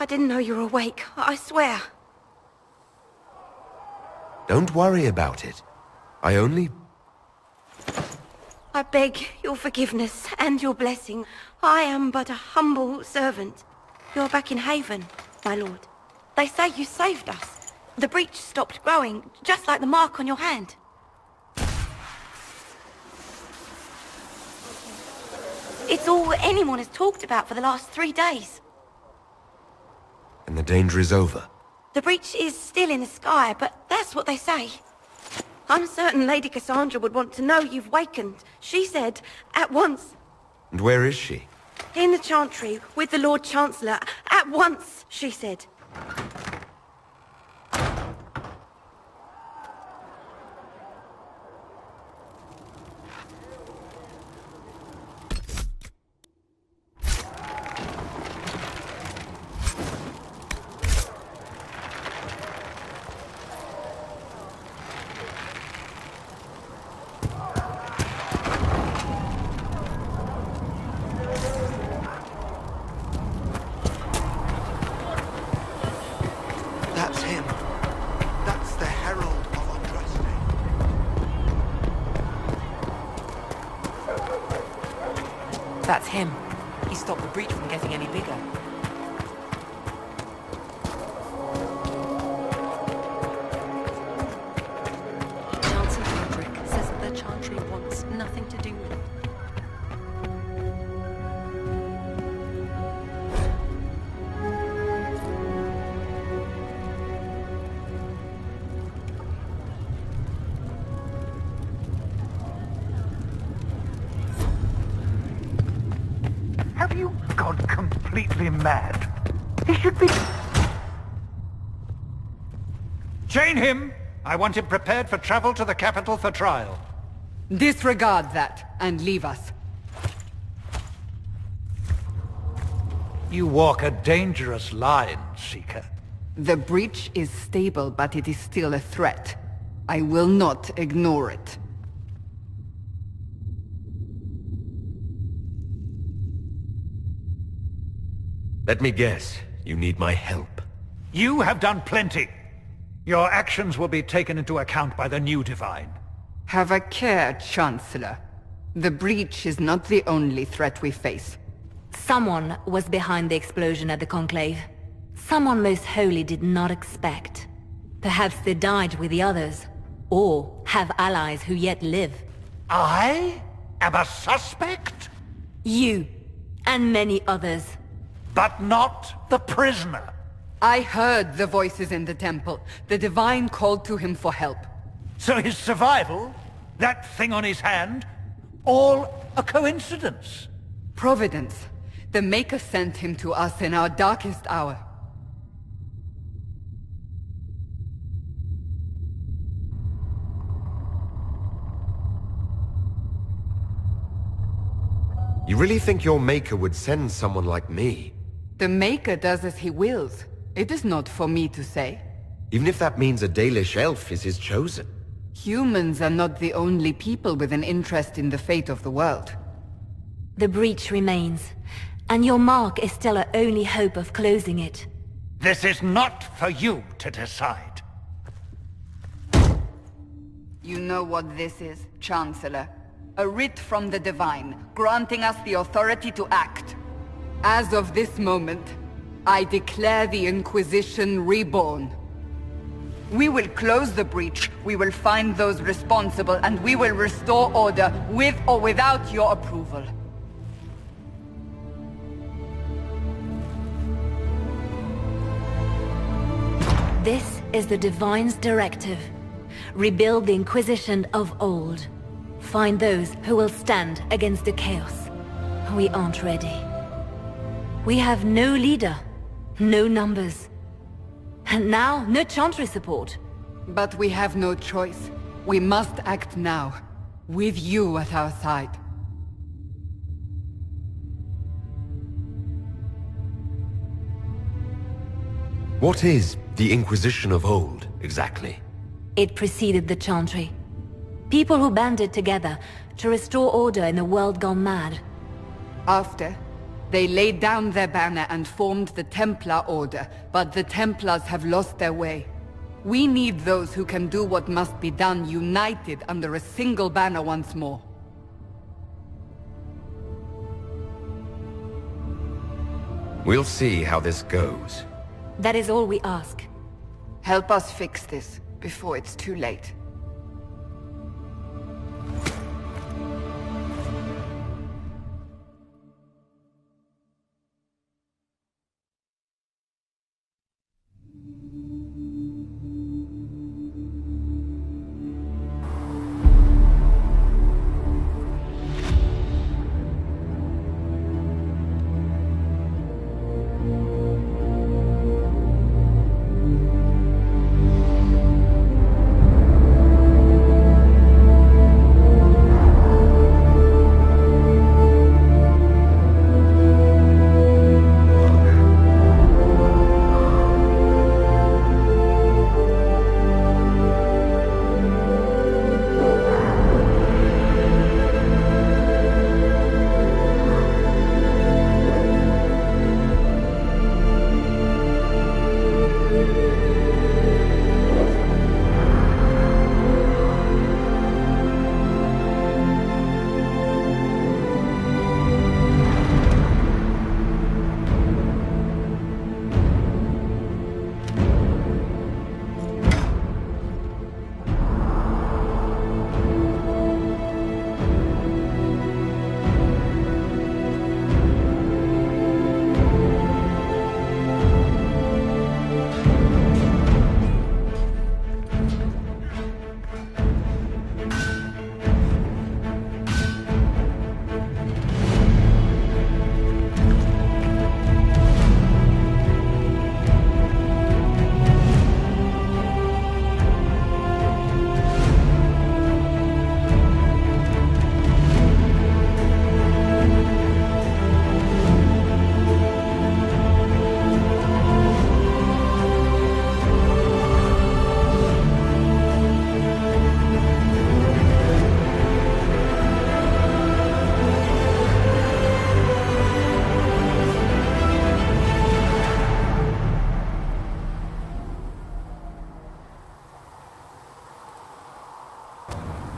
didn't know you were awake, I swear. Don't worry about it. I beg your forgiveness and your blessing. I am but a humble servant. You're back in Haven, my lord. They say you saved us. The breach stopped growing, just like the mark on your hand. It's all anyone has talked about for the last 3 days. And the danger is over. The breach is still in the sky, but that's what they say. I'm certain Lady Cassandra would want to know you've wakened. She said, at once. And where is she? In the Chantry, with the Lord Chancellor. At once, she said. That's him. That's the Herald of Andraste. That's him. He stopped the breach from getting any bigger. Chancellor Roderick says that the Chantry wants nothing to do with it. Have you gone completely mad? He should be... Chain him! I want him prepared for travel to the capital for trial. Disregard that, and leave us. You walk a dangerous line, Seeker. The breach is stable, but it is still a threat. I will not ignore it. Let me guess. You need my help. You have done plenty. Your actions will be taken into account by the new Divine. Have a care, Chancellor. The breach is not the only threat we face. Someone was behind the explosion at the Conclave. Someone Most Holy did not expect. Perhaps they died with the others, or have allies who yet live. I am a suspect? You, and many others. But not the prisoner. I heard the voices in the temple. The Divine called to him for help. So his survival, that thing on his hand, all a coincidence? Providence. The Maker sent him to us in our darkest hour. You really think your Maker would send someone like me? The Maker does as he wills. It is not for me to say. Even if that means a Dalish elf is his chosen. Humans are not the only people with an interest in the fate of the world. The breach remains, and your mark is still our only hope of closing it. This is not for you to decide. You know what this is, Chancellor. A writ from the Divine, granting us the authority to act. As of this moment, I declare the Inquisition reborn. We will close the breach, we will find those responsible, and we will restore order, with or without your approval. This is the Divine's directive. Rebuild the Inquisition of old. Find those who will stand against the chaos. We aren't ready. We have no leader, no numbers. And now, no Chantry support. But we have no choice. We must act now, with you at our side. What is the Inquisition of old, exactly? It preceded the Chantry. People who banded together to restore order in a world gone mad. After, They laid down their banner and formed the Templar Order, but the Templars have lost their way. We need those who can do what must be done, united under a single banner once more. We'll see how this goes. That is all we ask. Help us fix this, before it's too late.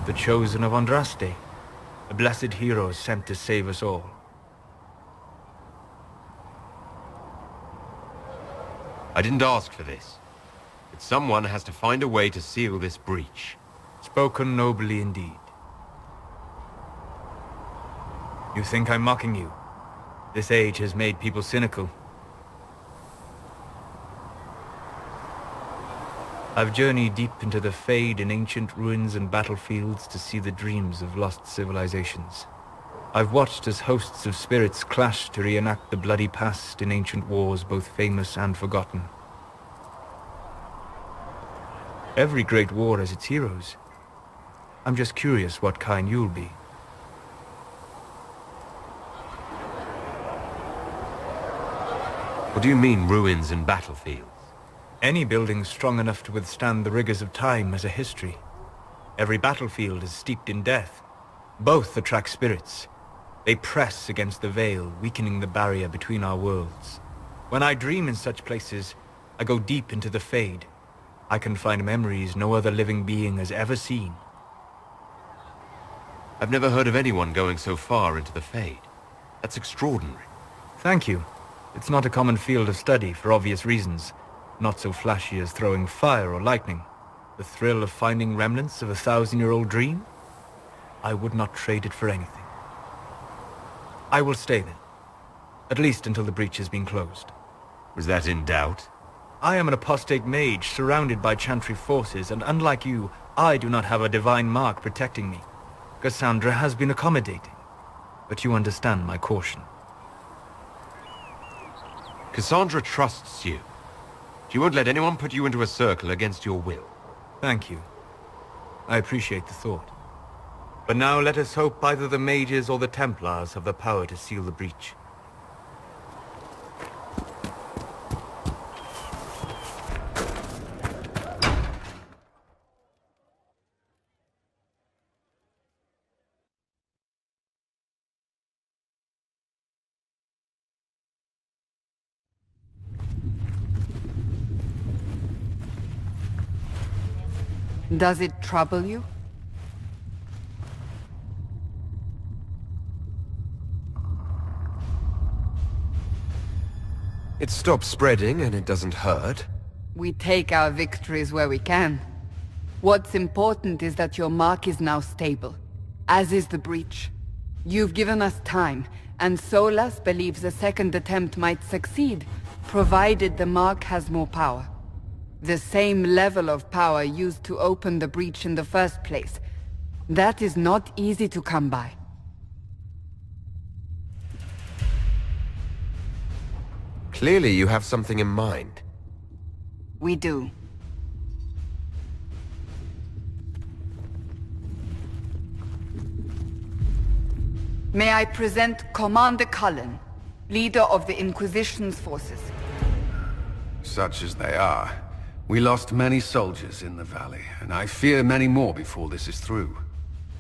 The chosen of Andraste, a blessed hero sent to save us all. I didn't ask for this, but someone has to find a way to seal this breach. Spoken nobly indeed. You think I'm mocking you? This age has made people cynical. I've journeyed deep into the Fade in ancient ruins and battlefields to see the dreams of lost civilizations. I've watched as hosts of spirits clash to reenact the bloody past in ancient wars both famous and forgotten. Every great war has its heroes. I'm just curious what kind you'll be. What do you mean, ruins and battlefields? Any building strong enough to withstand the rigors of time has a history. Every battlefield is steeped in death. Both attract spirits. They press against the veil, weakening the barrier between our worlds. When I dream in such places, I go deep into the Fade. I can find memories no other living being has ever seen. I've never heard of anyone going so far into the Fade. That's extraordinary. Thank you. It's not a common field of study for obvious reasons. Not so flashy as throwing fire or lightning. The thrill of finding remnants of a 1,000-year-old dream? I would not trade it for anything. I will stay then. At least until the breach has been closed. Was that in doubt? I am an apostate mage surrounded by Chantry forces, and unlike you, I do not have a divine mark protecting me. Cassandra has been accommodating, but you understand my caution. Cassandra trusts you. She won't let anyone put you into a circle against your will. Thank you. I appreciate the thought. But now let us hope either the mages or the Templars have the power to seal the breach. Does it trouble you? It stops spreading and it doesn't hurt. We take our victories where we can. What's important is that your mark is now stable, as is the breach. You've given us time, and Solas believes a second attempt might succeed, provided the mark has more power. The same level of power used to open the breach in the first place. That is not easy to come by. Clearly you have something in mind. We do. May I present Commander Cullen, leader of the Inquisition's forces. Such as they are. We lost many soldiers in the valley, and I fear many more before this is through.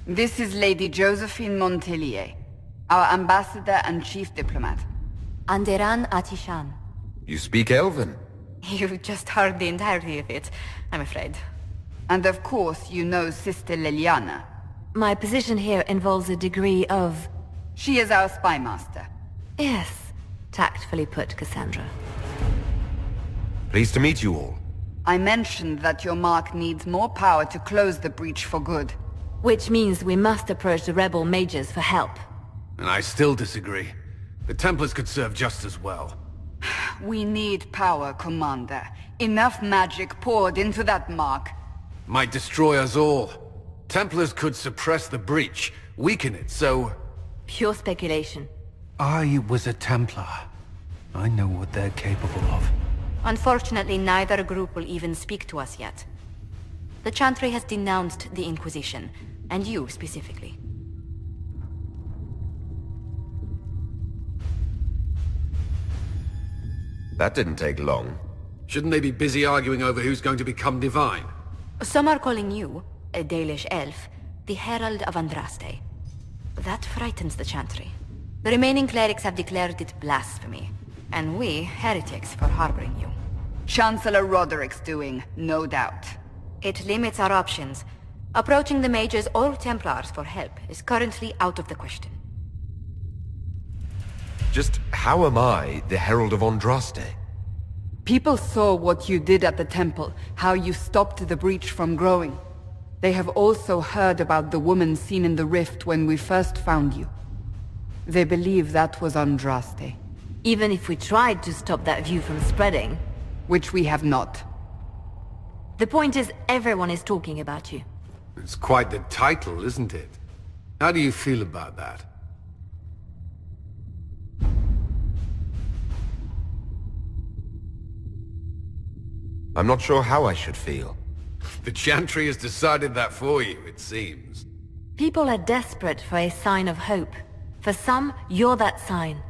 This is Lady Josephine Montelier, our ambassador and chief diplomat. Anderan Atishan. You speak Elven. You just heard the entirety of it, I'm afraid. And of course you know Sister Liliana. My position here involves a degree of... She is our spy master. Yes, tactfully put, Cassandra. Pleased to meet you all. I mentioned that your mark needs more power to close the breach for good. Which means we must approach the rebel mages for help. And I still disagree. The Templars could serve just as well. We need power, Commander. Enough magic poured into that mark. Might destroy us all. Templars could suppress the breach, weaken it, so... Pure speculation. I was a Templar. I know what they're capable of. Unfortunately, neither group will even speak to us yet. The Chantry has denounced the Inquisition, and you specifically. That didn't take long. Shouldn't they be busy arguing over who's going to become divine? Some are calling you, a Dalish elf, the Herald of Andraste. That frightens the Chantry. The remaining clerics have declared it blasphemy, and we, heretics, for harboring you. Chancellor Roderick's doing, no doubt. It limits our options. Approaching the mages or Templars for help is currently out of the question. Just how am I the Herald of Andraste? People saw what you did at the temple, how you stopped the breach from growing. They have also heard about the woman seen in the rift when we first found you. They believe that was Andraste. Even if we tried to stop that view from spreading... Which we have not. The point is, everyone is talking about you. It's quite the title, isn't it? How do you feel about that? I'm not sure how I should feel. The Chantry has decided that for you, it seems. People are desperate for a sign of hope. For some, you're that sign.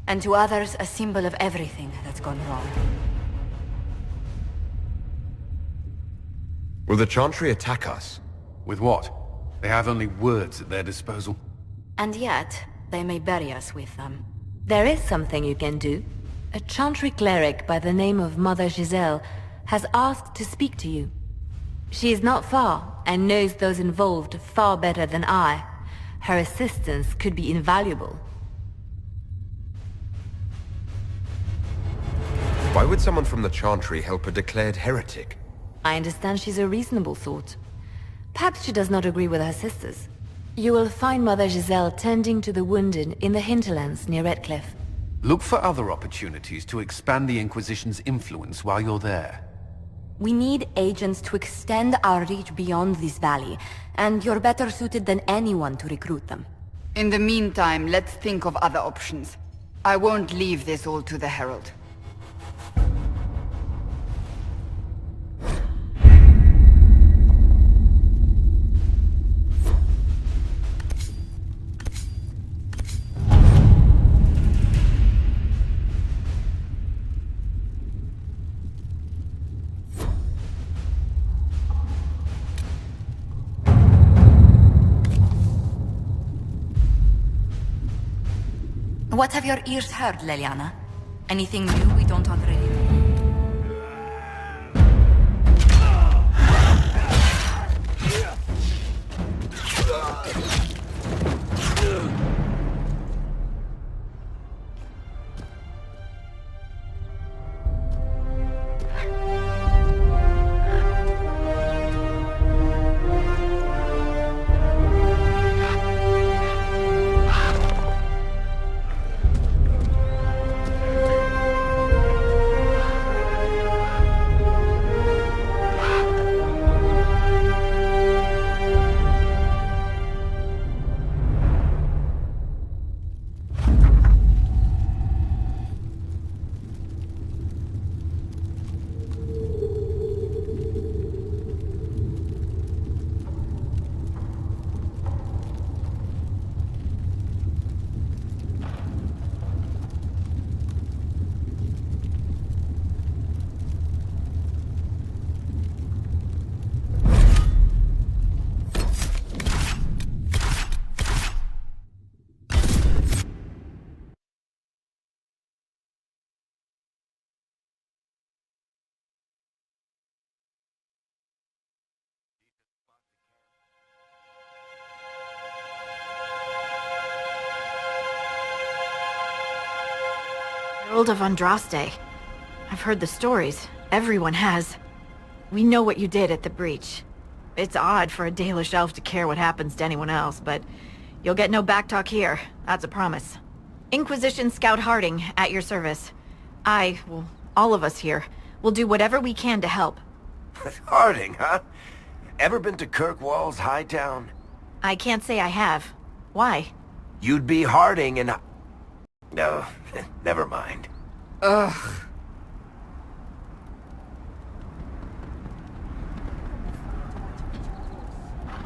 And to others, a symbol of everything that's gone wrong. Will the Chantry attack us? With what? They have only words at their disposal. And yet, they may bury us with them. There is something you can do. A Chantry cleric by the name of Mother Giselle has asked to speak to you. She is not far, and knows those involved far better than I. Her assistance could be invaluable. Why would someone from the Chantry help a declared heretic? I understand she's a reasonable sort. Perhaps she does not agree with her sisters. You will find Mother Giselle tending to the wounded in the hinterlands near Redcliffe. Look for other opportunities to expand the Inquisition's influence while you're there. We need agents to extend our reach beyond this valley, and you're better suited than anyone to recruit them. In the meantime, let's think of other options. I won't leave this all to the Herald. What have your ears heard, Leliana? Anything new we don't already know? Herald of Andraste. I've heard the stories. Everyone has. We know what you did at the breach. It's odd for a Dalish elf to care what happens to anyone else, but you'll get no backtalk here. That's a promise. Inquisition Scout Harding, at your service. Well, all of us here, will do whatever we can to help. Harding, huh? Ever been to Kirkwall's Hightown? I can't say I have. Why? You'd be Harding and... No, never mind. Ugh.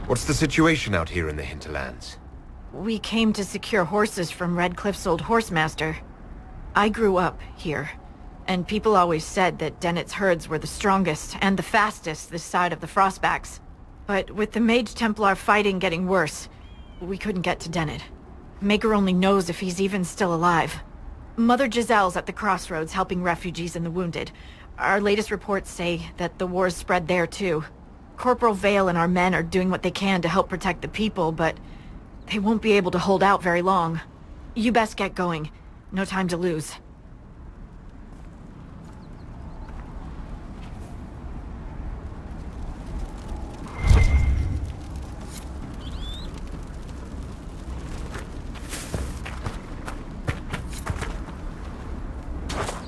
What's the situation out here in the hinterlands? We came to secure horses from Redcliffe's old horsemaster. I grew up here, and people always said that Dennett's herds were the strongest and the fastest this side of the Frostbacks. But with the Mage Templar fighting getting worse, we couldn't get to Dennett. Maker only knows if he's even still alive. Mother Giselle's at the crossroads helping refugees and the wounded. Our latest reports say that the war's spread there too. Corporal Vale and our men are doing what they can to help protect the people, but they won't be able to hold out very long. You best get going. No time to lose.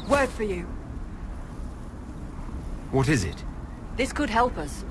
Word for you. What is it? This could help us.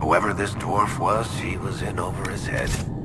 Whoever this dwarf was, he was in over his head.